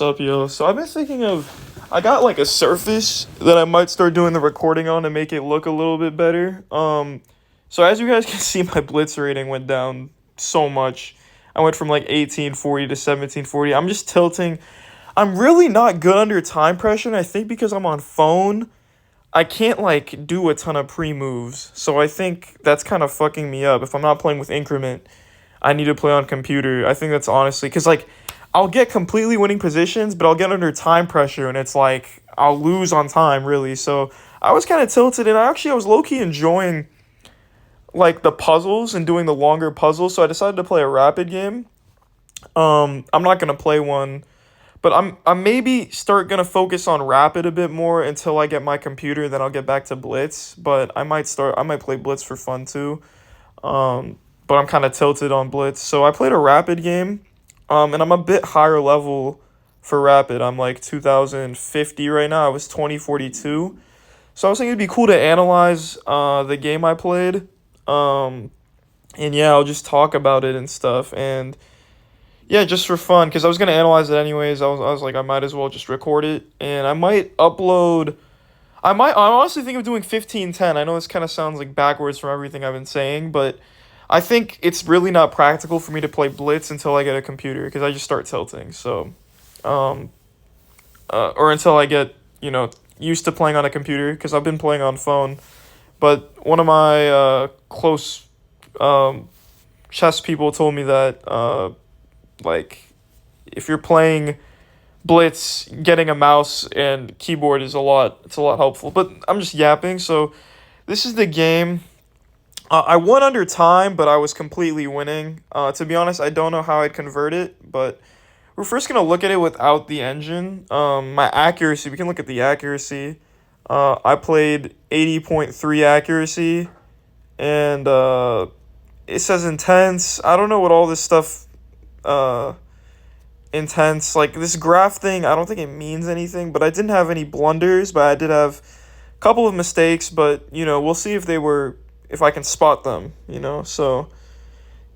What's up, yo? So I've been thinking I got like a surface that I might start doing the recording on to make it look a little bit better. So as you guys can see, my blitz rating went down so much. I went from like 1840 to 1740. I'm just tilting. I'm really not good under time pressure, and I think because I'm on phone, I can't like do a ton of pre-moves. So I think that's kind of fucking me up. If I'm not playing with increment, I need to play on computer. I think that's honestly because like I'll get completely winning positions, but I'll get under time pressure, and it's like I'll lose on time really. So I was kind of tilted, and I was low key enjoying like the puzzles and doing the longer puzzles. So I decided to play a rapid game. I'm not gonna play one, but I'm maybe start gonna focus on rapid a bit more until I get my computer. Then I'll get back to blitz. But I might play blitz for fun too. Um, but I'm kind of tilted on blitz. So I played a rapid game. And I'm a bit higher level for rapid. I'm like 2050 right now. I was 2042. So I was thinking it'd be cool to analyze the game I played. Um, and yeah, I'll just talk about it and stuff. And yeah, just for fun, because I was gonna analyze it anyways. I was like, I might as well just record it, and I might upload. I honestly think of doing 15:10. I know this kind of sounds like backwards from everything I've been saying, but I think it's really not practical for me to play Blitz until I get a computer because I just start tilting. So, um, or until I get, used to playing on a computer because I've been playing on phone. But one of my close um, chess people told me that, like, if you're playing Blitz, getting a mouse and keyboard it's a lot helpful. But I'm just yapping. So this is the game. I won under time, but I was completely winning. To be honest, I don't know how I'd convert it, but we're first gonna look at it without the engine. My accuracy, we can look at the accuracy. I played 80.3 accuracy, and it says intense. I don't know what all this stuff, uh, intense, like this graph thing, I don't think it means anything, but I didn't have any blunders, but I did have a couple of mistakes, but, we'll see if I can spot them, So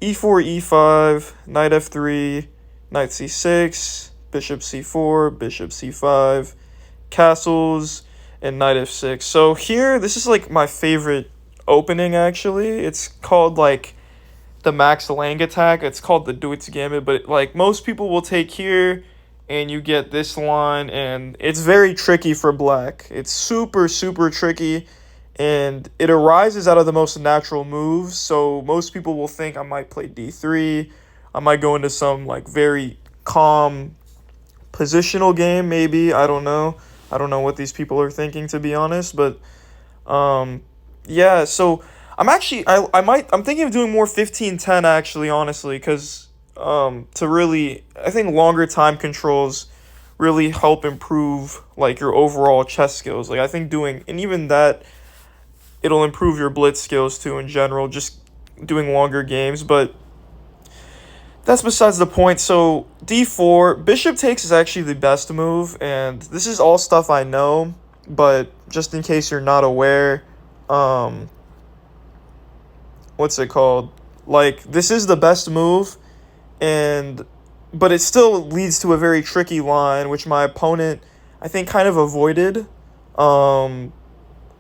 e4, e5, knight f3, knight c6, bishop c4, bishop c5, castles, and knight f6. So here, this is like my favorite opening actually. It's called like the Max Lang attack. It's called the Deutz Gambit, but like most people will take here and you get this line, and it's very tricky for black. It's super, super tricky, and it arises out of the most natural moves. So most people will think I might play d3. I might go into some like very calm positional game, maybe. I don't know. I don't know what these people are thinking, to be honest, but um, yeah. So I'm thinking of doing more 15:10 actually, honestly, because to really, I think longer time controls really help improve like your overall chess skills. Like I think doing, and even that, it'll improve your blitz skills too in general, just doing longer games. But that's besides the point. So d4, bishop takes is actually the best move, and this is all stuff I know, but just in case you're not aware, um, what's it called? Like this is the best move, and but it still leads to a very tricky line, which my opponent I think kind of avoided, um,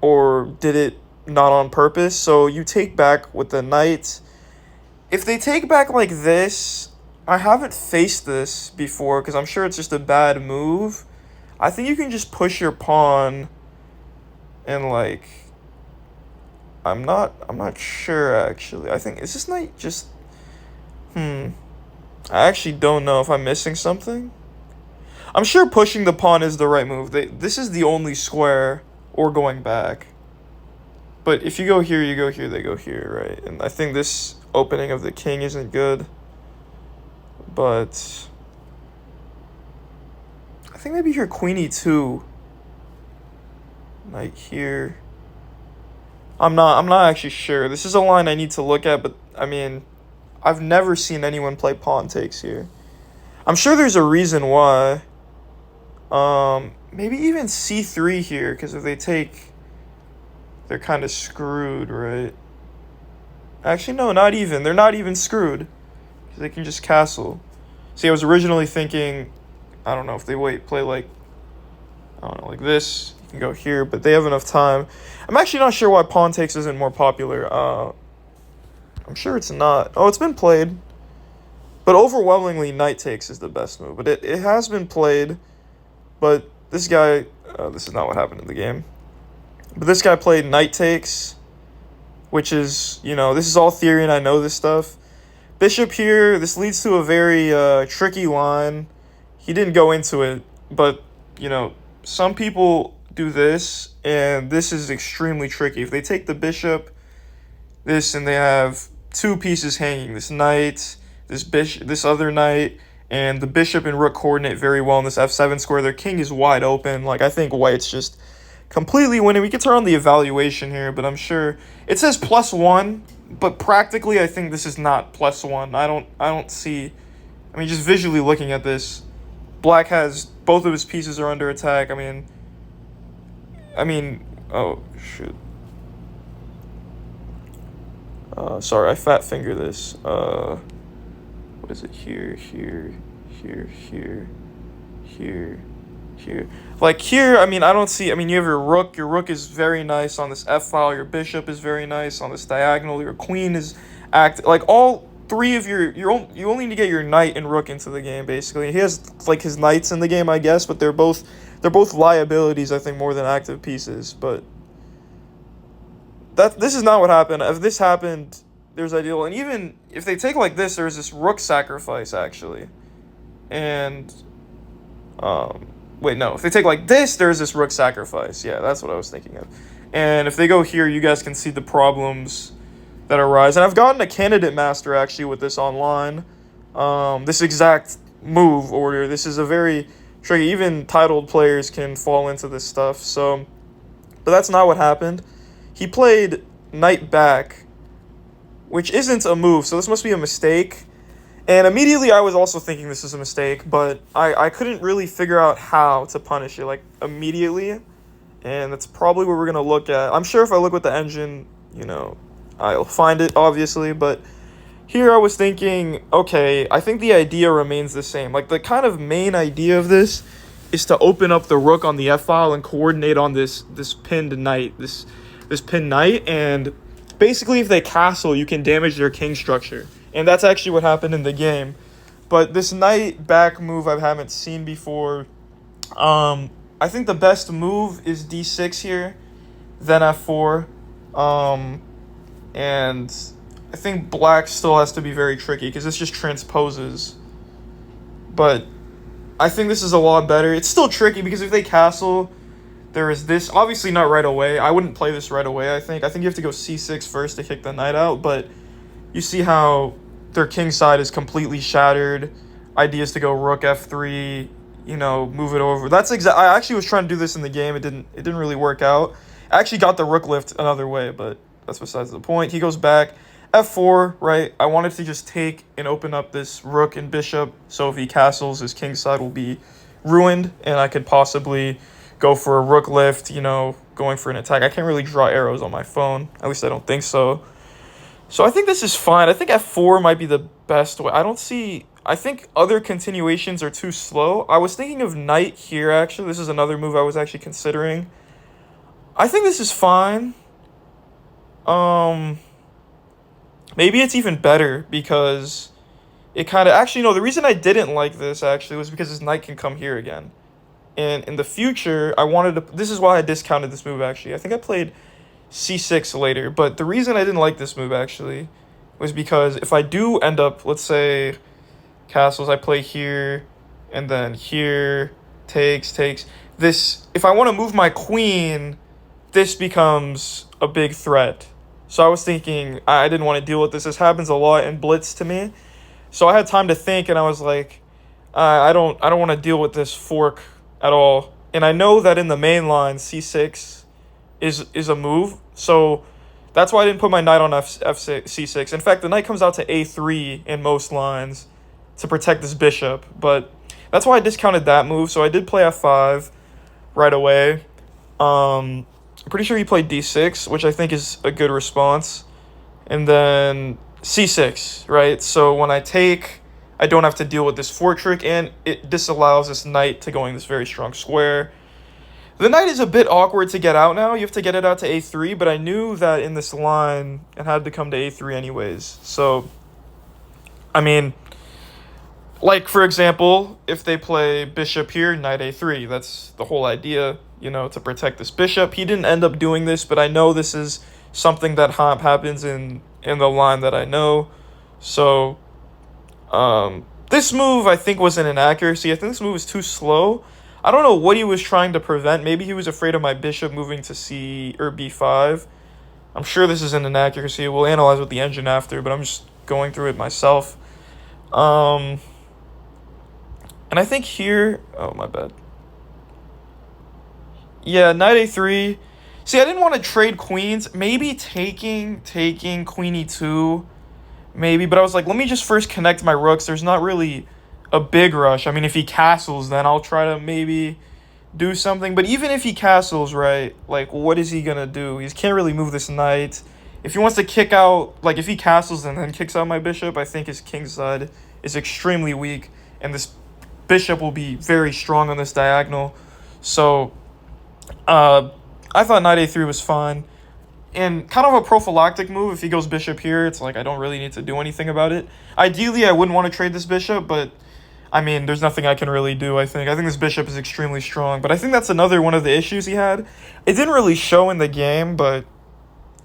or did it not on purpose. So you take back with the knight. If they take back like this, I haven't faced this before because I'm sure it's just a bad move. I think you can just push your pawn and like I'm not sure actually. I think is this knight just hmm. I actually don't know if I'm missing something. I'm sure pushing the pawn is the right move. This is the only square or going back. But if you go here, you go here, they go here, right? And I think this opening of the king isn't good. But I think maybe here queen e2. Knight here. I'm not actually sure. This is a line I need to look at, but I mean, I've never seen anyone play pawn takes here. I'm sure there's a reason why. Maybe even c3 here, because if they take, they're kind of screwed, right? Actually, no, not even. They're not even screwed, because they can just castle. See, I was originally thinking I don't know if they play like, I don't know, like this. You can go here, but they have enough time. I'm actually not sure why pawn takes isn't more popular. I'm sure it's not. Oh, it's been played. But overwhelmingly, knight takes is the best move. But it has been played. But this guy, this is not what happened in the game. But this guy played knight takes, which is, this is all theory and I know this stuff. Bishop here, this leads to a very tricky line. He didn't go into it, but, some people do this, and this is extremely tricky. If they take the bishop, and they have two pieces hanging, this knight, this other knight, and the bishop and rook coordinate very well in this f7 square. Their king is wide open. Like, I think white's just completely winning. We can turn on the evaluation here, but I'm sure it says +1, but practically I think this is not +1. I don't see, just visually looking at this, black has both of his pieces are under attack. Oh shoot. Sorry, I fat finger this. What is it? Here. Like here, I don't see, you have your rook is very nice on this f-file, your bishop is very nice on this diagonal, your queen is like all three of you only need to get your knight and rook into the game, basically. He has like his knights in the game, I guess, but they're both liabilities, I think, more than active pieces. But this is not what happened. If this happened, there's ideal. And even if they take like this, there's this rook sacrifice, actually. And, wait, no. If they take like this, there's this rook sacrifice. Yeah, that's what I was thinking of. And if they go here, you guys can see the problems that arise. And I've gotten a candidate master, actually, with this online. This exact move order. This is a very tricky. Even titled players can fall into this stuff. So, but that's not what happened. He played knight back, which isn't a move, so this must be a mistake. And immediately I was also thinking this is a mistake, but I couldn't really figure out how to punish it, like, immediately. And that's probably what we're going to look at. I'm sure if I look with the engine, I'll find it, obviously. But here I was thinking, okay, I think the idea remains the same. Like, the kind of main idea of this is to open up the rook on the f-file and coordinate on this pinned knight, this pinned knight, and basically if they castle, you can damage their king structure. And that's actually what happened in the game. But this knight back move I haven't seen before. I think the best move is d6 here, then f4. And I think black still has to be very tricky because this just transposes. But I think this is a lot better. It's still tricky because if they castle, there is this, obviously not right away. I wouldn't play this right away, I think. I think you have to go c6 first to kick the knight out, but you see how their king side is completely shattered. Ideas to go rook f3, move it over. I actually was trying to do this in the game. It didn't really work out. I actually got the rook lift another way, but that's besides the point. He goes back, f4, right? I wanted to just take and open up this rook and bishop, so if he castles, his king side will be ruined, and I could possibly go for a rook lift, going for an attack. I can't really draw arrows on my phone. At least I don't think so. So I think this is fine. I think f4 might be the best way. I think other continuations are too slow. I was thinking of knight here, actually. This is another move I was actually considering. I think this is fine. Maybe it's even better because it kind of... Actually, no, the reason I didn't like this, actually, was because his knight can come here again. And in the future, I wanted to... This is why I discounted this move, actually. I think I played c6 later. But the reason I didn't like this move, actually, was because if I do end up, let's say, castles, I play here, and then here, takes. This... If I want to move my queen, this becomes a big threat. So I was thinking, I didn't want to deal with this. This happens a lot in Blitz to me. So I had time to think, and I was like, I don't want to deal with this fork at all. And I know that in the main line, c6 is a move. So that's why I didn't put my knight on c6. In fact, the knight comes out to a3 in most lines to protect this bishop. But that's why I discounted that move. So I did play f5 right away. I'm pretty sure he played d6, which I think is a good response. And then c6, right? So when I take I don't have to deal with this fort trick, and it disallows this knight to go in this very strong square. The knight is a bit awkward to get out now. You have to get it out to a3, but I knew that in this line, it had to come to a3 anyways. So, I mean, like, for example, if they play bishop here, knight a3, that's the whole idea, you know, to protect this bishop. He didn't end up doing this, but I know this is something that happens in the line that I know. So, this move, I think, was an inaccuracy. I think this move is too slow. I don't know what he was trying to prevent. Maybe he was afraid of my bishop moving to c or b5. I'm sure this is an inaccuracy. We'll analyze with the engine after, but I'm just going through it myself. And I think here... Oh, my bad. Yeah, knight a3. See, I didn't want to trade queens. Maybe taking queen e2. Maybe, but I was like, let me just first connect my rooks. There's not really a big rush. I mean, if he castles, then I'll try to maybe do something. But even if he castles, right, like, what is he going to do? He can't really move this knight. If he wants to kick out, like, if he castles and then kicks out my bishop, I think his king side is extremely weak. And this bishop will be very strong on this diagonal. So, I thought knight a3 was fine. And kind of a prophylactic move, if he goes bishop here, it's like I don't really need to do anything about it. Ideally, I wouldn't want to trade this bishop, but, I mean, there's nothing I can really do, I think. I think this bishop is extremely strong, but I think that's another one of the issues he had. It didn't really show in the game, but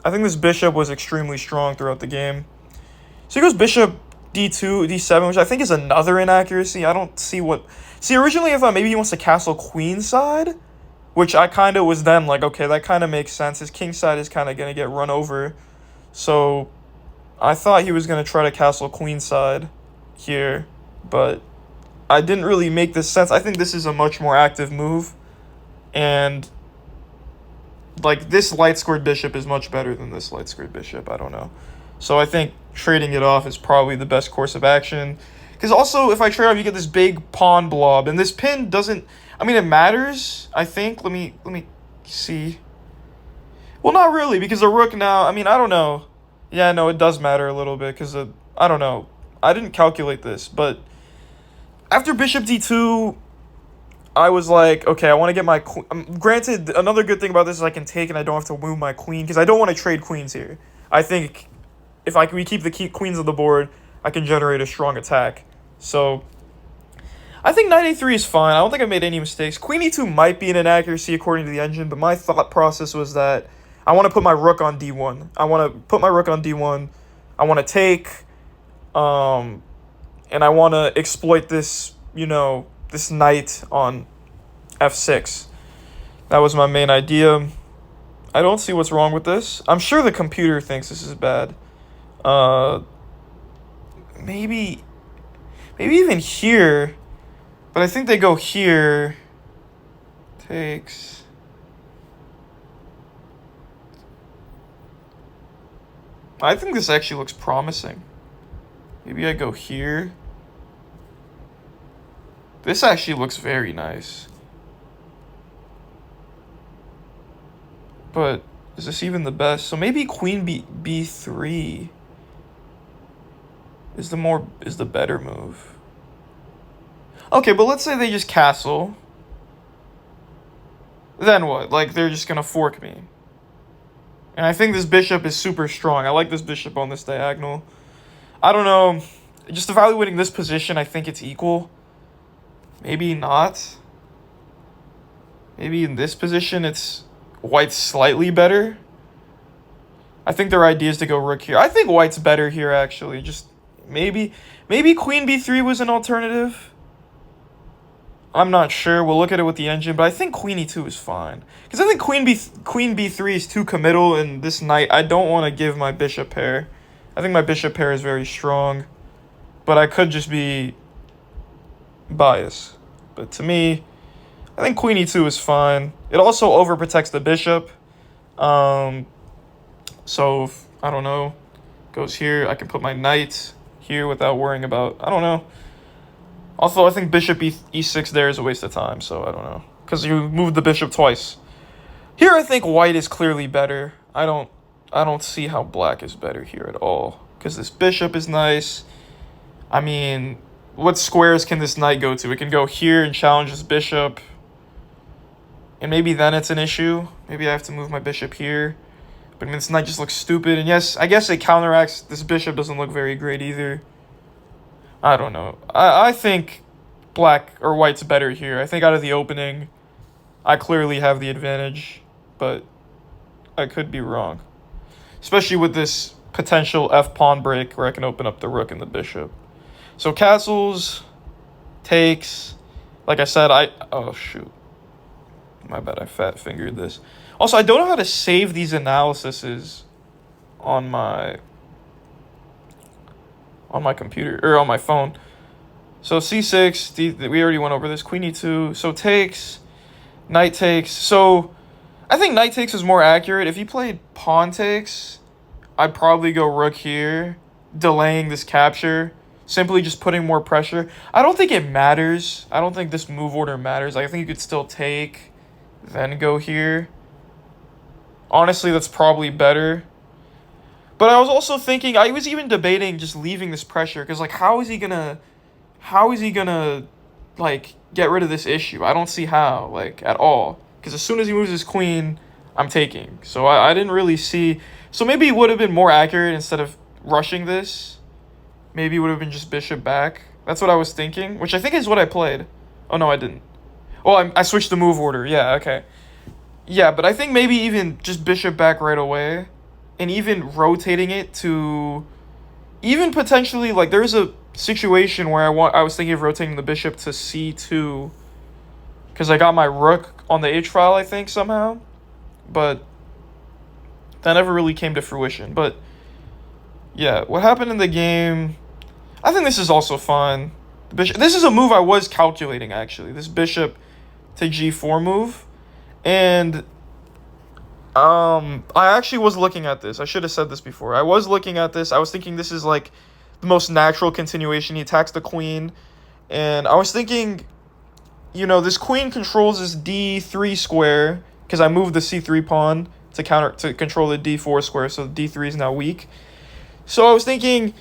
I think this bishop was extremely strong throughout the game. So he goes bishop d2, d7, which I think is another inaccuracy. I don't see what... See, originally I thought maybe he wants to castle queenside, which I kind of was then like, okay, that kind of makes sense. His king side is kind of going to get run over. So I thought he was going to try to castle queenside here, but I didn't really make this sense. I think this is a much more active move. And like this light squared bishop is much better than this light squared bishop. I don't know. So I think trading it off is probably the best course of action. Because also, if I trade off, you get this big pawn blob. And this pin doesn't... I mean, it matters, I think. Let me see. Well, not really, because the rook now... I mean, I don't know. Yeah, no, it does matter a little bit, because I don't know. I didn't calculate this, but... After bishop d2, I was like, okay, I want to get my... Granted, another good thing about this is I can take and I don't have to move my queen, because I don't want to trade queens here. I think if we keep the queens on the board, I can generate a strong attack. So... I think knight a3 is fine. I don't think I made any mistakes. Queen e2 might be an inaccuracy according to the engine, but my thought process was that I want to put my rook on d1. I want to put my rook on d1. I want to take, and I want to exploit this, you know, this knight on f6. That was my main idea. I don't see what's wrong with this. I'm sure the computer thinks this is bad. Maybe even here... But I think they go here. Takes. I think this actually looks promising. Maybe I go here. This actually looks very nice. But is this even the best? So maybe queen b3 is the better move. Okay, but let's say they just castle. Then what? Like, they're just gonna fork me. And I think this bishop is super strong. I like this bishop on this diagonal. I don't know. Just evaluating this position, I think it's equal. Maybe not. Maybe in this position, it's white's slightly better. I think their idea is to go rook here. I think white's better here, actually. Just maybe queen b3 was an alternative. I'm not sure. We'll look at it with the engine, but I think queen e2 is fine. Because I think queen b3 is too committal, and this knight, I don't want to give my bishop pair. I think my bishop pair is very strong, but I could just be biased. But to me, I think queen e2 is fine. It also overprotects the bishop. So, if, I don't know, goes here, I can put my knight here without worrying about, I don't know. Also, I think bishop e6 there is a waste of time, so I don't know. Because you moved the bishop twice. Here, I think white is clearly better. I don't see how black is better here at all. Because this bishop is nice. I mean, what squares can this knight go to? It can go here and challenge this bishop. And maybe then it's an issue. Maybe I have to move my bishop here. But I mean, this knight just looks stupid. And yes, I guess it counteracts. This bishop doesn't look very great either. I don't know. I think black or white's better here. I think out of the opening, I clearly have the advantage. But I could be wrong. Especially with this potential f-pawn break where I can open up the rook and the bishop. So castles, takes. Like I said, oh, shoot. My bad, I fat-fingered this. Also, I don't know how to save these analyses on my computer, or on my phone. So c6, we already went over this. Queen e2, so takes, knight takes. So I think knight takes is more accurate. If he played pawn takes, I'd probably go rook here, delaying this capture, simply just putting more pressure. I don't think it matters. I don't think this move order matters. I think you could still take, then go here. Honestly, that's probably better. But I was also thinking, I was even debating just leaving this pressure, because like how is he gonna like get rid of this issue? I don't see how, like, at all. Because as soon as he moves his queen, I'm taking. So I didn't really see. So maybe it would have been more accurate instead of rushing this. Maybe it would have been just bishop back. That's what I was thinking, which I think is what I played. Oh no, I didn't. Oh, I switched the move order. Yeah, okay. Yeah, but I think maybe even just bishop back right away, and even rotating it to, even potentially, like, there's a situation where I was thinking of rotating the bishop to c2, because I got my rook on the h file, I think, somehow, but that never really came to fruition. But yeah, what happened in the game, I think this is also fun. This is a move I was calculating, actually, this bishop to g4 move. And I actually was looking at this. I should have said this before. I was looking at this. I was thinking this is like the most natural continuation. He attacks the queen. And I was thinking, you know, this queen controls this d3 square, because I moved the c3 pawn to control the d4 square, so d3 is now weak. So I was thinking,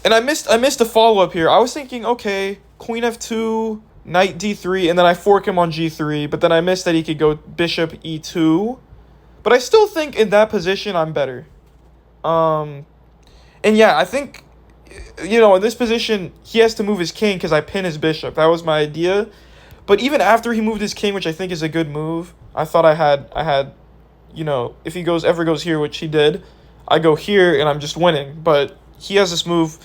and I missed a follow-up here. I was thinking, okay, queen f2, knight d3, and then I fork him on g3, but then I missed that he could go bishop e2. But I still think in that position I'm better. And yeah, I think, you know, in this position he has to move his king because I pin his bishop. That was my idea. But even after he moved his king, which I think is a good move, I thought I had, you know, if he ever goes here, which he did, I go here and I'm just winning. But he has this move,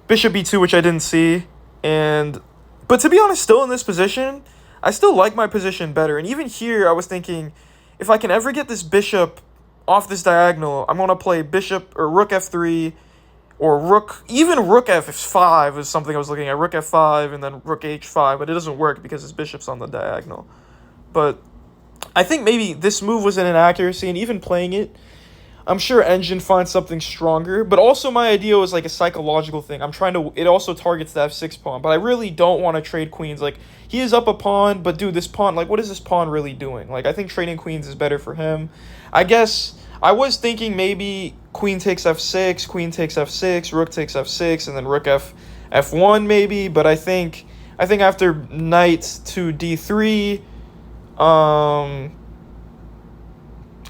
bishop e2, which I didn't see, but to be honest, still in this position, I still like my position better. And even here, I was thinking, if I can ever get this bishop off this diagonal, I'm going to play bishop or rook f3, or rook f5 is something I was looking at. Rook f5 and then rook h5, but it doesn't work because his bishop's on the diagonal. But I think maybe this move was an inaccuracy, and even playing it, I'm sure Engine finds something stronger, but also my idea was like a psychological thing. It also targets the f6 pawn, but I really don't want to trade queens. Like, he is up a pawn, but dude, this pawn, like, what is this pawn really doing? Like, I think trading queens is better for him. I guess I was thinking maybe queen takes f6, queen takes f6, rook takes f6, and then rook f1 maybe, but I think after knight to d3,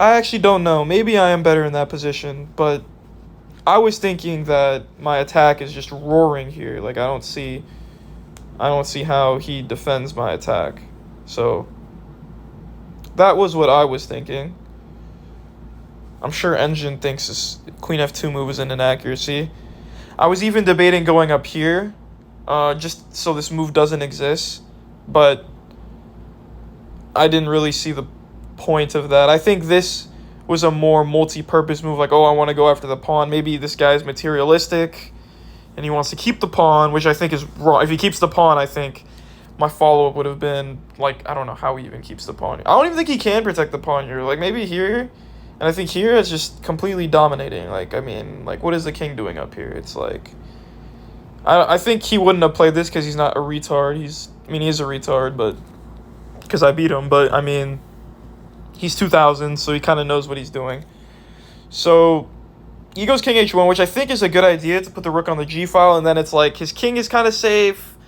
I actually don't know. Maybe I am better in that position, but I was thinking that my attack is just roaring here. Like, I don't see how he defends my attack. So that was what I was thinking. I'm sure Engine thinks this queen f2 move is an inaccuracy. I was even debating going up here, just so this move doesn't exist, but I didn't really see the point of that. I think this was a more multi-purpose move, like, oh, I want to go after the pawn. Maybe this guy's materialistic and he wants to keep the pawn, which I think is wrong. If he keeps the pawn, I think my follow-up would have been, like, I don't know how he even keeps the pawn. I don't even think he can protect the pawn here. Like, maybe here, and I think here is just completely dominating. Like, I mean, like, what is the king doing up here? It's like, I think he wouldn't have played this because he's not a retard. He is a retard, but because I beat him, but I mean, he's 2000, so he kind of knows what he's doing. So he goes king h1, which I think is a good idea, to put the rook on the g file, and then it's like his king is kind of safe.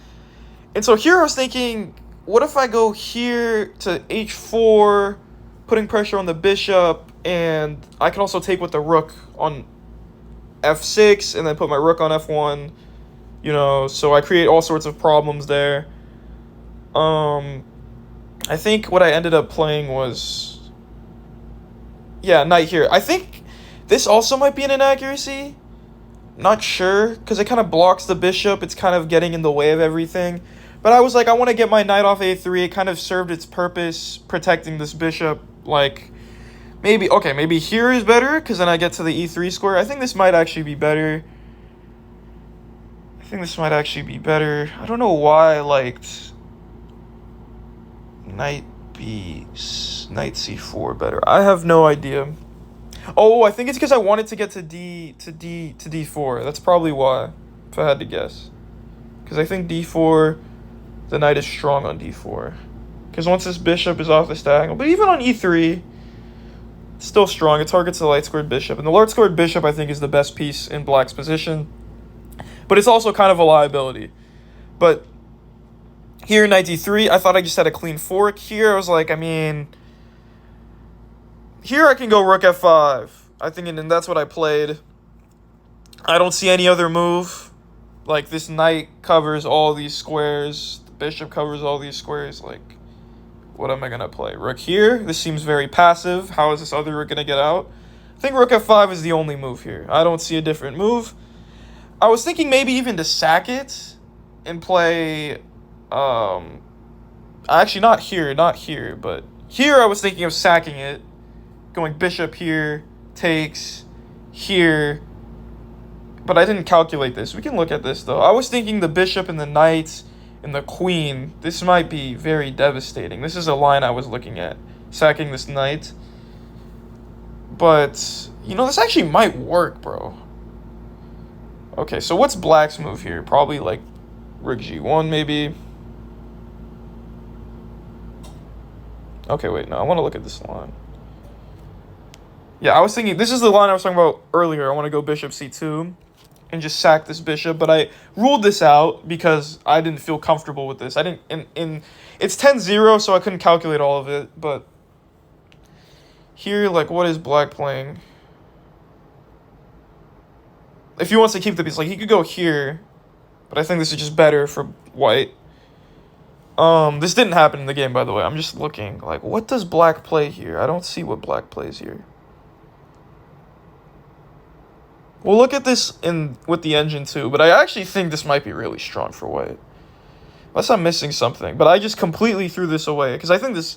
And so here I was thinking, what if I go here to h4, putting pressure on the bishop, and I can also take with the rook on f6, and then put my rook on f1, you know, so I create all sorts of problems there. I think what I ended up playing was, yeah, knight here. I think this also might be an inaccuracy. Not sure, because it kind of blocks the bishop. It's kind of getting in the way of everything. But I was like, I want to get my knight off a3. It kind of served its purpose, protecting this bishop. Like, maybe here is better, because then I get to the e3 square. I think this might actually be better. I don't know why I liked knight c4 better. I have no idea. Oh, I think it's because I wanted to get to d4. That's probably why, if I had to guess. Because I think d4, the knight is strong on d4. Because once this bishop is off this diagonal, but even on e3, it's still strong. It targets the light-squared bishop. And the light-squared bishop, I think, is the best piece in black's position. But it's also kind of a liability. But here, knight d3, I thought I just had a clean fork. Here, I was like, I mean, here I can go rook f5. I think, and that's what I played. I don't see any other move. Like, this knight covers all these squares. The bishop covers all these squares. Like, what am I going to play? Rook here. This seems very passive. How is this other rook going to get out? I think rook f5 is the only move here. I don't see a different move. I was thinking maybe even to sack it and play... actually, not here, but here I was thinking of sacking it. Going bishop here, takes, here. But I didn't calculate this. We can look at this, though. I was thinking the bishop and the knight and the queen. This might be very devastating. This is a line I was looking at. Sacking this knight. But, you know, this actually might work, bro. Okay, so what's black's move here? Probably, like, rook g1, maybe. Okay, wait, no, I want to look at this line. Yeah, I was thinking, this is the line I was talking about earlier. I want to go bishop c2 and just sack this bishop, but I ruled this out because I didn't feel comfortable with this. I didn't, it's 10-0, so I couldn't calculate all of it, but here, like, what is black playing? If he wants to keep the piece, like, he could go here, but I think this is just better for white. This didn't happen in the game, by the way. I'm just looking, like, what does black play here? I don't see what black plays here. We'll look at this with the engine too, but I actually think this might be really strong for white. Unless I'm missing something, but I just completely threw this away, because I think this...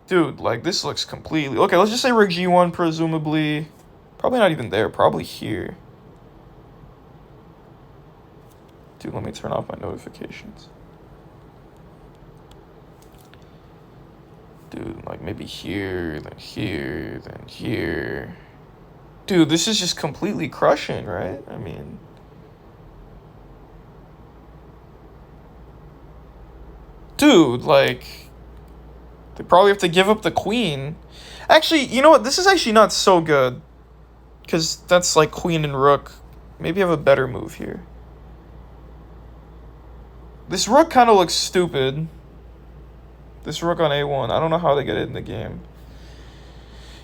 Dude, like, this looks completely... Okay, let's just say rook g1, presumably. Probably not even there, probably here. Dude, let me turn off my notifications. Dude, like, maybe here, then here, then here... Dude, this is just completely crushing, right? I mean... Dude, like... They probably have to give up the queen. Actually, you know what? This is actually not so good. Because that's like queen and rook. Maybe I have a better move here. This rook kind of looks stupid. This rook on a1. I don't know how they get it in the game.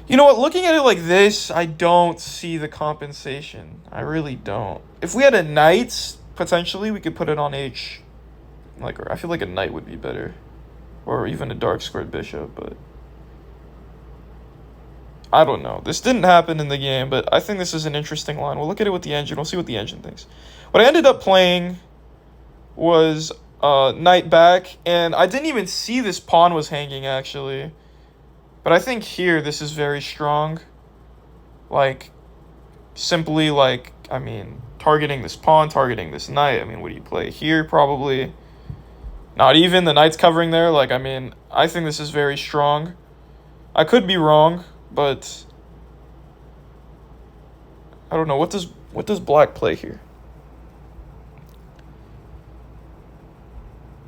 You know what? Looking at it like this, I don't see the compensation. I really don't. If we had a knight, potentially, we could put it on h. Like, I feel like a knight would be better. Or even a dark squared bishop, but... I don't know. This didn't happen in the game, but I think this is an interesting line. We'll look at it with the engine. We'll see what the engine thinks. What I ended up playing was knight back, and I didn't even see this pawn was hanging, actually. But I think here, this is very strong. Like, simply, like, I mean, targeting this pawn, targeting this knight. I mean, what do you play here, probably? Not even. The knight's covering there. Like, I mean, I think this is very strong. I could be wrong, but... I don't know. What does black play here?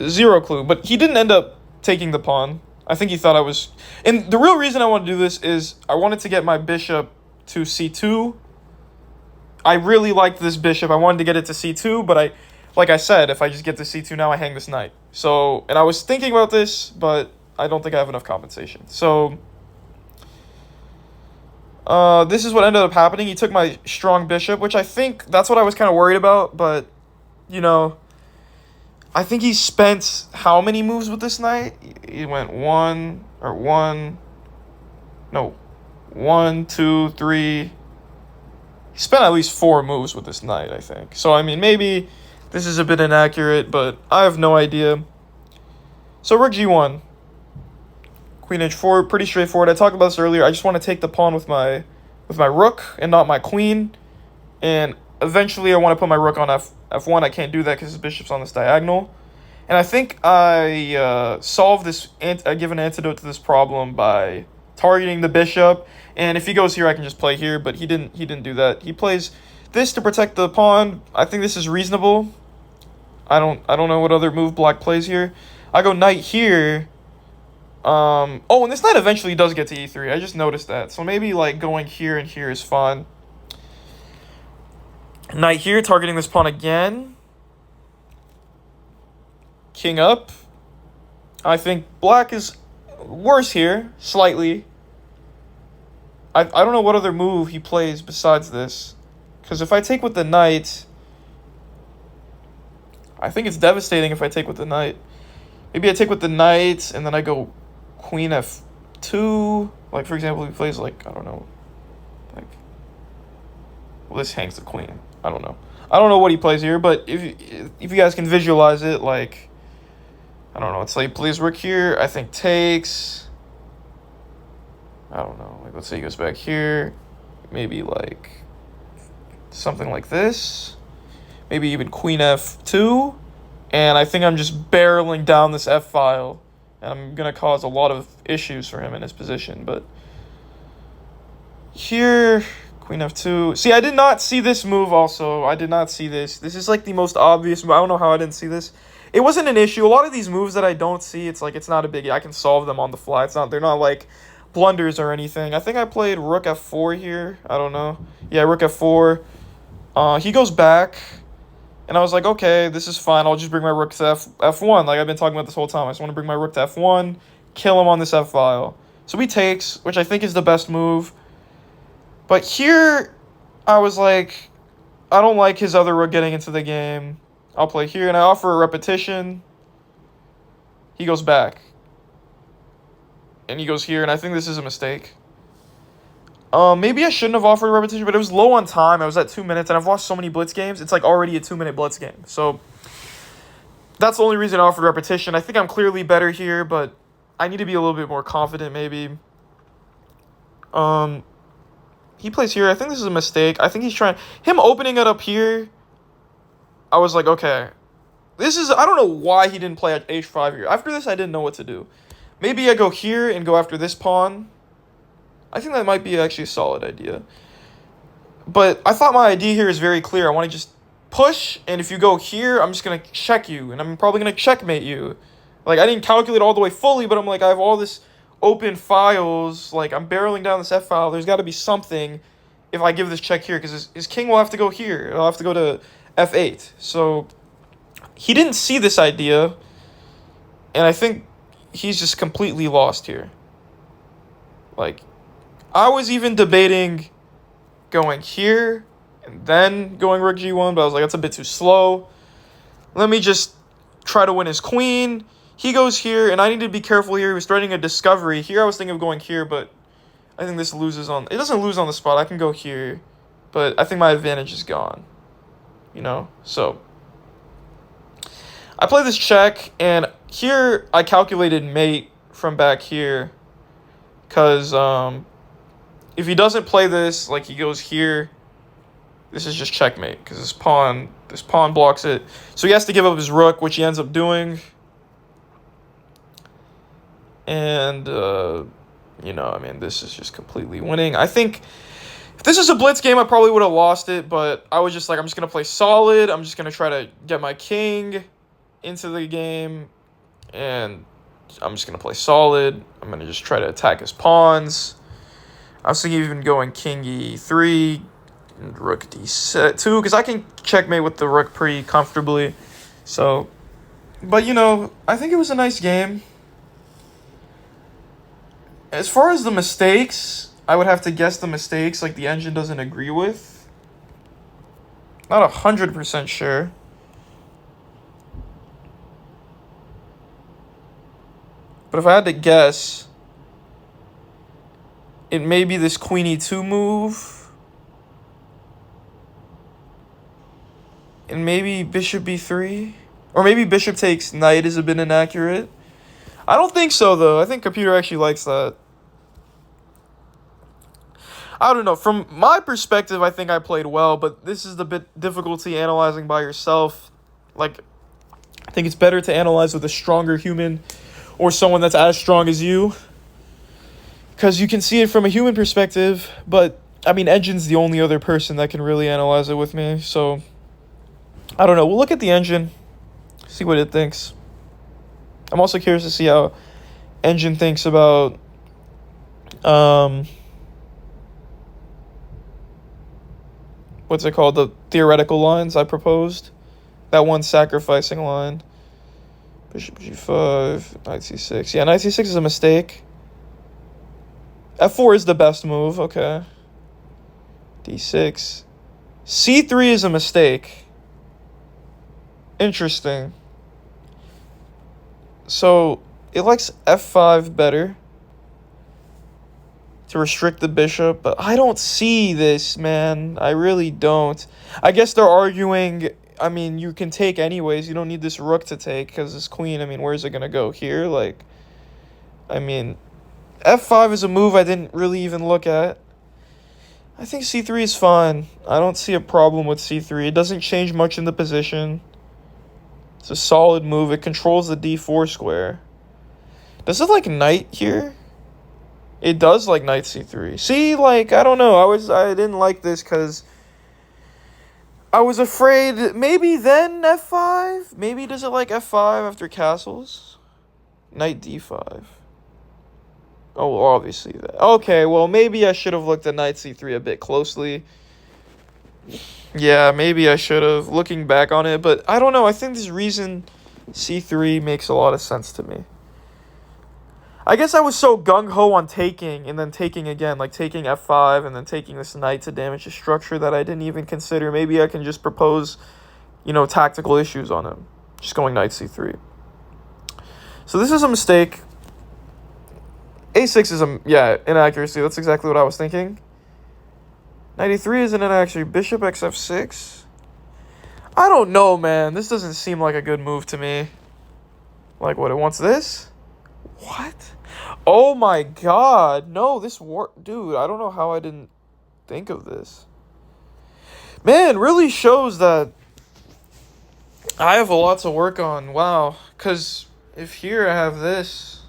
Zero clue. But he didn't end up taking the pawn. I think he thought I was... And the real reason I want to do this is I wanted to get my bishop to c2. I really liked this bishop. I wanted to get it to c2, but like I said, if I just get to c2 now, I hang this knight. So, and I was thinking about this, but I don't think I have enough compensation. So, this is what ended up happening. He took my strong bishop, which I think that's what I was kind of worried about, but, you know, I think he spent how many moves with this knight? He went 1, 2, 3. He spent at least 4 moves with this knight, I think. So, I mean, maybe this is a bit inaccurate, but I have no idea. So, rook g1. Queen h4, pretty straightforward. I talked about this earlier. I just want to take the pawn with my rook and not my queen. And eventually I want to put my rook on f1. I can't do that because his bishop's on this diagonal. And I think I solved this, I give an antidote to this problem by targeting the bishop. And if he goes here, I can just play here, but he didn't do that. He plays this to protect the pawn. I think this is reasonable. I don't know what other move black plays here. I go knight here. Oh, and this knight eventually does get to e3. I just noticed that. So maybe like going here and here is fine. Knight here, targeting this pawn again. King up. I think black is worse here, slightly. I don't know what other move he plays besides this. Because if I take with the knight, I think it's devastating if I take with the knight. Maybe I take with the knight, and then I go queen f2. Like, for example, he plays, like, I don't know. Like, well, this hangs the queen. I don't know. I don't know what he plays here, but if you guys can visualize it, like, I don't know. It's like he plays rook here. I think takes. I don't know. Like, let's say he goes back here. Maybe, like, something like this. Maybe even queen f2. And I think I'm just barreling down this f-file. And I'm going to cause a lot of issues for him in his position. But here, queen f2. See, I did not see this move also. I did not see this. This is like the most obvious move. I don't know how I didn't see this. It wasn't an issue. A lot of these moves that I don't see, it's like it's not a biggie. I can solve them on the fly. They're not like blunders or anything. I think I played rook f4 here. I don't know. Yeah, rook f4. He goes back. And I was like, okay, this is fine. I'll just bring my rook to f1, like I've been talking about this whole time. I just want to bring my rook to f1, kill him on this f-file. So he takes, which I think is the best move. But here, I was like, I don't like his other rook getting into the game. I'll play here, and I offer a repetition. He goes back. And he goes here, and I think this is a mistake. Maybe I shouldn't have offered a repetition, but it was low on time. I was at 2 minutes, and I've watched so many blitz games. It's like already a 2-minute blitz game. So that's the only reason I offered repetition. I think I'm clearly better here, but I need to be a little bit more confident maybe. He plays here. I think this is a mistake. I think he's trying... Him opening it up here, I was like, okay. This is... I don't know why he didn't play at h5 here. After this, I didn't know what to do. Maybe I go here and go after this pawn. I think that might be actually a solid idea. But I thought my idea here is very clear. I want to just push, and if you go here, I'm just going to check you, and I'm probably going to checkmate you. Like, I didn't calculate all the way fully, but I'm like, I have all this open files. Like, I'm barreling down this f-file. There's got to be something if I give this check here, because his king will have to go here. It'll have to go to f8. So, he didn't see this idea, and I think he's just completely lost here. Like... I was even debating going here and then going rook g1, but I was like, that's a bit too slow. Let me just try to win his queen. He goes here, and I need to be careful here. He was threatening a discovery. Here I was thinking of going here, but I think this loses on... It doesn't lose on the spot. I can go here, but I think my advantage is gone. You know? So, I play this check, and here I calculated mate from back here. Because, if he doesn't play this, like he goes here, this is just checkmate because this pawn blocks it. So he has to give up his rook, which he ends up doing. And, you know, I mean, this is just completely winning. I think if this is a blitz game, I probably would have lost it, but I was just like, I'm just going to play solid. I'm just going to try to get my king into the game, and I'm just going to play solid. I'm going to just try to attack his pawns. I was thinking even going king e3, And rook d2, because I can checkmate with the rook pretty comfortably. So, but I think it was a nice game. As far as the mistakes, I would have to guess the mistakes like the engine doesn't agree with. Not 100% sure. But if I had to guess, it may be this queen e2 move. And maybe bishop b3. Or maybe bishop takes knight is a bit inaccurate. I don't think so, though. I think computer actually likes that. I don't know. From my perspective, I think I played well, but this is the bit difficulty analyzing by yourself. Like, I think it's better to analyze with a stronger human or someone that's as strong as you, because you can see it from a human perspective, but, I mean, Engine's the only other person that can really analyze it with me, so I don't know. We'll look at the Engine, see what it thinks. I'm also curious to see how Engine thinks about what's it called? The theoretical lines I proposed. That one sacrificing line. Bishop g5, knight c6. Yeah, knight c6 is a mistake. f4 is the best move. Okay. d6. c3 is a mistake. Interesting. So, it likes f5 better to restrict the bishop, but I don't see this, man. I really don't. I guess they're arguing, I mean, you can take anyways. You don't need this rook to take, because this queen, I mean, where's it going to go? Here? Like, I mean, f5 is a move I didn't really even look at. I think c3 is fine. I don't see a problem with c3. It doesn't change much in the position. It's a solid move. It controls the d4 square. Does it like knight here? It does like knight c3. See, like, I don't know. I didn't like this because I was afraid maybe then f5? Maybe does it like f5 after castles? Knight d5. Oh, well, obviously that. Okay, well, maybe I should have looked at knight c3 a bit closely. Yeah, maybe I should have, looking back on it. But I don't know. I think this reason c3 makes a lot of sense to me. I guess I was so gung-ho on taking and then taking again, like taking f5 and then taking this knight to damage the structure that I didn't even consider. Maybe I can just propose, tactical issues on him. Just going knight c3. So this is a mistake. a6 is inaccuracy. That's exactly what I was thinking. Knight e3 is an inaccuracy. Bishop xf6. I don't know, man. This doesn't seem like a good move to me. Like, what, it wants this? What? Oh my god. No, dude, I don't know how I didn't think of this. Man, really shows that I have a lot to work on. Wow. Because if here I have this.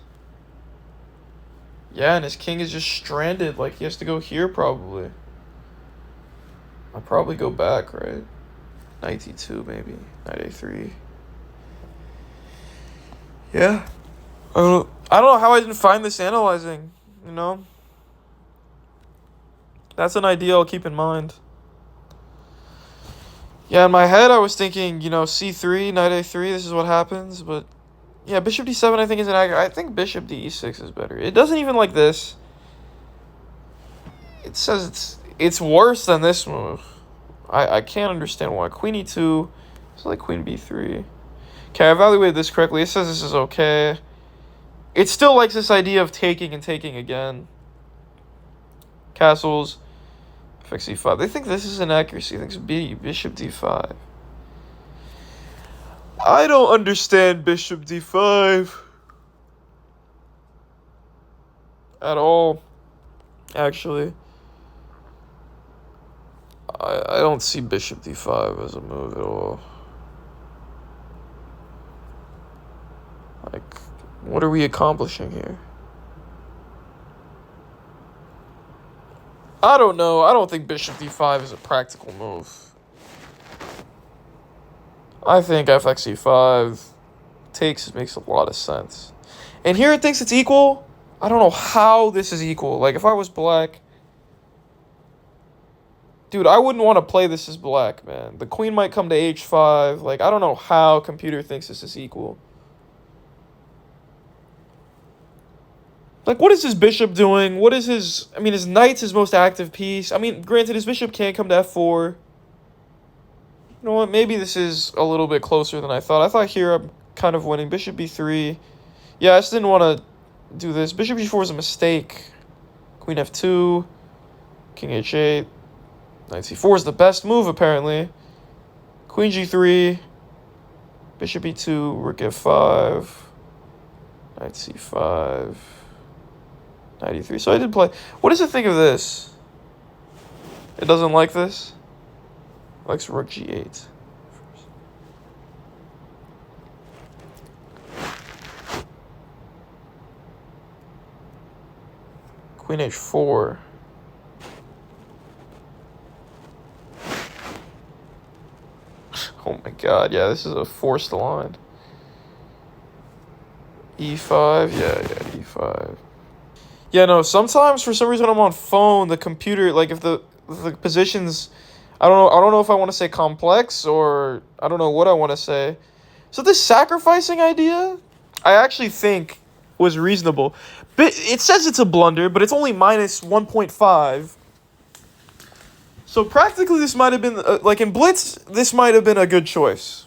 Yeah, and his king is just stranded. Like, he has to go here probably. I'll probably go back, right? Knight e2 maybe. Knight a3. Yeah. I don't know how I didn't find this analyzing, That's an idea I'll keep in mind. Yeah, in my head I was thinking, c3, knight a3, this is what happens, but yeah, bishop d7 I think is inaccurate. I think bishop d6 is better. It doesn't even like this. It says it's worse than this move. I can't understand why. Queen e2, it's like queen b3. Okay, I evaluated this correctly. It says this is okay. It still likes this idea of taking and taking again. Castles, fx e5. They think this is inaccuracy. Thinks bishop d5. I don't understand bishop d5 at all, actually. I don't see bishop d5 as a move at all. Like, what are we accomplishing here? I don't know. I don't think bishop d5 is a practical move. I think fx e5 makes a lot of sense. And here it thinks it's equal. I don't know how this is equal. Like, if I was black, Dude, I wouldn't want to play this as black, man. The queen might come to h5. Like, I don't know how computer thinks this is equal. Like, what is his bishop doing? What is his... I mean, his knight's his most active piece. I mean, granted, his bishop can't come to f4. You know what? Maybe this is a little bit closer than I thought. I thought here I'm kind of winning. Bishop b3. Yeah, I just didn't want to do this. Bishop g4 is a mistake. Queen f2. King h8. Knight c4 is the best move, apparently. Queen g3. Bishop e2. Rook f5. Knight c5. Knight e3. So I did play. What does it think of this? It doesn't like this? It likes rook g8. Queen h4. Oh my god, yeah, this is a forced line. e5, yeah, e5. Yeah, no, sometimes for some reason when I'm on phone, the computer, like if the positions, I don't know if I want to say complex or I don't know what I want to say. So this sacrificing idea, I actually think was reasonable. But it says it's a blunder, but it's only minus 1.5. So practically this might have been, like in Blitz, this might have been a good choice.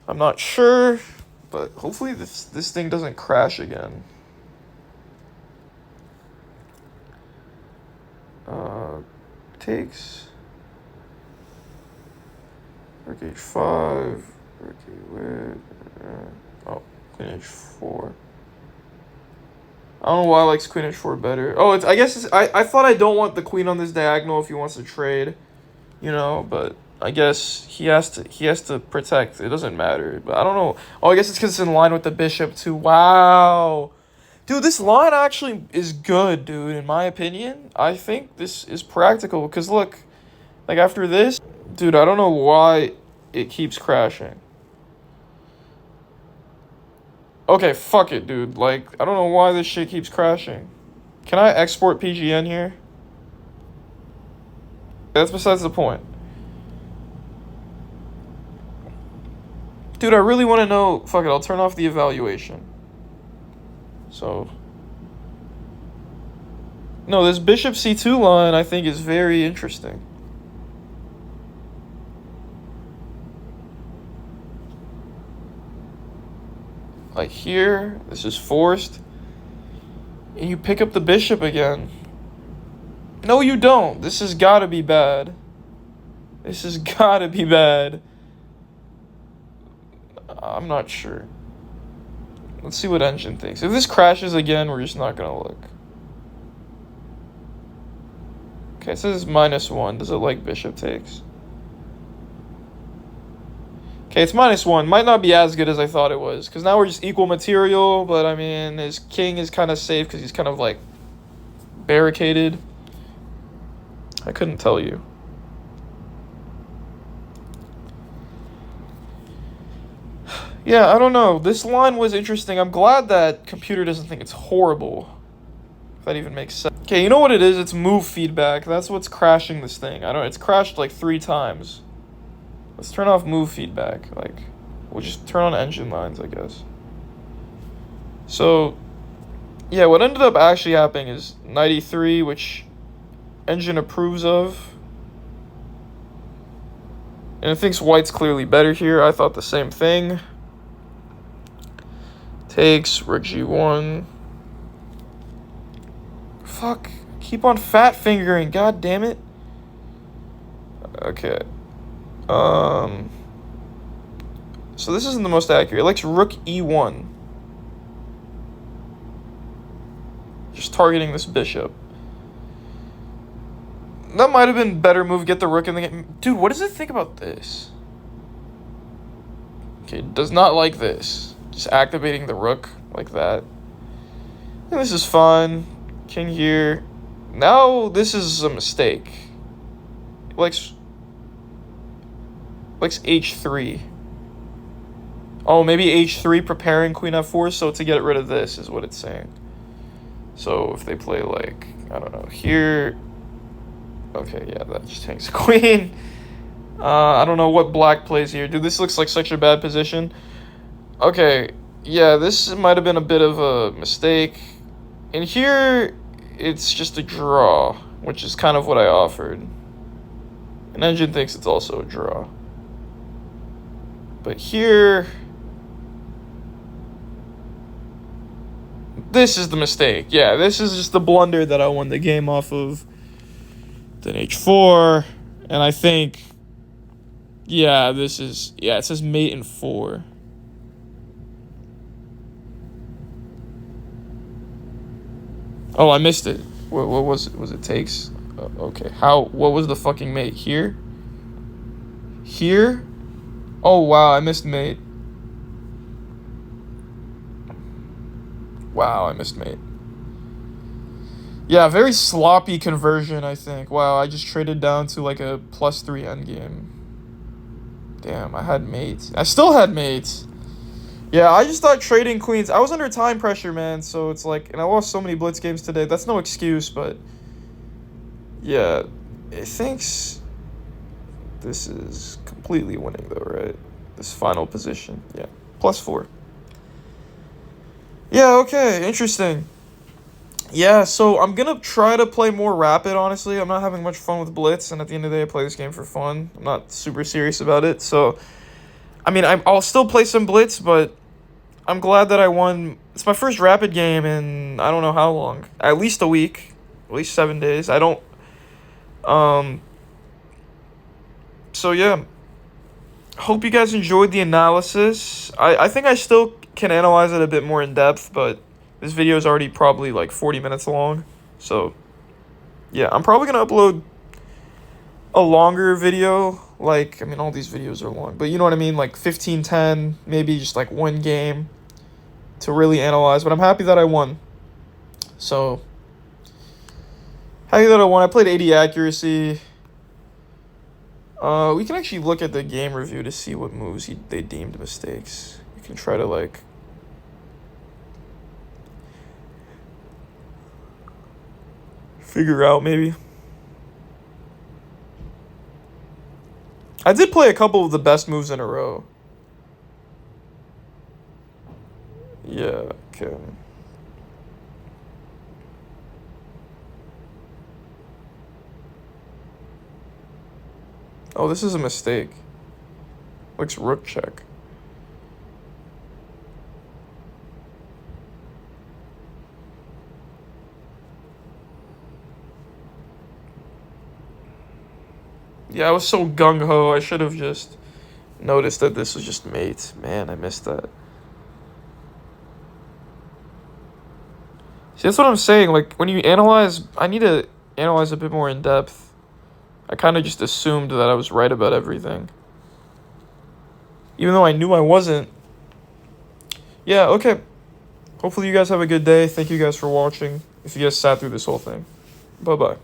I'm not sure, but hopefully this thing doesn't crash again. Takes. Rook h5. Rook e8. Oh, queen h4. I don't know why I likes queen h4 better. Oh, I guess I thought I don't want the queen on this diagonal if he wants to trade, you know, but I guess he has to protect. It doesn't matter, but I don't know. Oh, I guess it's because it's in line with the bishop too. Wow. Dude, this line actually is good, dude, in my opinion. I think this is practical because look, like after this, dude, I don't know why it keeps crashing. Okay, fuck it, dude. Like, I don't know why this shit keeps crashing. Can I export PGN here? That's besides the point. Dude, I really want to know... Fuck it, I'll turn off the evaluation. So... No, this bishop c2 line, I think, is very interesting. Like here, this is forced. And you pick up the bishop again. No, you don't. This has got to be bad. This has got to be bad. I'm not sure. Let's see what Engine thinks. If this crashes again, we're just not going to look. Okay, it says -1. Does it like bishop takes? Okay, it's -1. Might not be as good as I thought it was. Because now we're just equal material. But, I mean, his king is kind of safe because he's kind of, like, barricaded. I couldn't tell you. Yeah, I don't know. This line was interesting. I'm glad that computer doesn't think it's horrible. If that even makes sense. Okay, you know what it is? It's move feedback. That's what's crashing this thing. I don't know. It's crashed like 3 times. Let's turn off move feedback. Like, we'll just turn on engine lines, I guess. So, yeah, what ended up actually happening is knight e3, which engine approves of. And it thinks white's clearly better here. I thought the same thing. Takes, rook g1. Fuck. Keep on fat fingering. God damn it. Okay. So this isn't the most accurate. It likes rook e1. Just targeting this bishop. That might have been a better move. Get the rook in the game. Dude, what does it think about this? Okay, it does not like this. Just activating the rook like that. And this is fine. King here. Now this is a mistake. It likes h3. Oh, maybe h3 preparing queen f4, so to get rid of this is what it's saying. So if they play like, I don't know, here, Okay, yeah, that just takes a queen. I don't know what black plays here. Dude, this looks like such a bad position. Okay, yeah, this might have been a bit of a mistake. And here, it's just a draw, which is kind of what I offered. And Engine thinks it's also a draw. But here... This is the mistake. Yeah, this is just the blunder that I won the game off of. Then h4. And I think... Yeah, this is... Yeah, it says mate in 4. Oh, I missed it. What was it? Was it takes? Okay. What was the fucking mate? Here? Here? Oh, wow, I missed mate. Wow, I missed mate. Yeah, very sloppy conversion, I think. Wow, I just traded down to like a +3 endgame. Damn, I had mates. I still had mates. Yeah, I just thought trading queens... I was under time pressure, man, so it's like... And I lost so many blitz games today. That's no excuse, but... Yeah, it thinks... This is completely winning, though, right? This final position. Yeah, +4. Yeah, okay, interesting. Yeah, so I'm gonna try to play more rapid, honestly. I'm not having much fun with blitz, and at the end of the day, I play this game for fun. I'm not super serious about it, so... I mean, I'll still play some blitz, but I'm glad that I won. It's my first rapid game in I don't know how long. At least a week. At least 7 days. I don't... So, yeah. Hope you guys enjoyed the analysis. I think I still can analyze it a bit more in depth, but this video is already probably like 40 minutes long. So, yeah, I'm probably going to upload a longer video. Like, I mean, all these videos are long, but you know what I mean? Like 15-10, maybe just like one game to really analyze. But I'm happy that I won. So, happy that I won. I played 80 accuracy. We can actually look at the game review to see what moves they deemed mistakes. You can try to, like... figure out, maybe. I did play a couple of the best moves in a row. Yeah, okay. Oh, this is a mistake. Looks rook check. Yeah, I was so gung-ho. I should have just noticed that this was just mate. Man, I missed that. See, that's what I'm saying. Like, when you analyze... I need to analyze a bit more in depth. I kind of just assumed that I was right about everything. Even though I knew I wasn't. Yeah, okay. Hopefully you guys have a good day. Thank you guys for watching. If you guys sat through this whole thing. Bye-bye.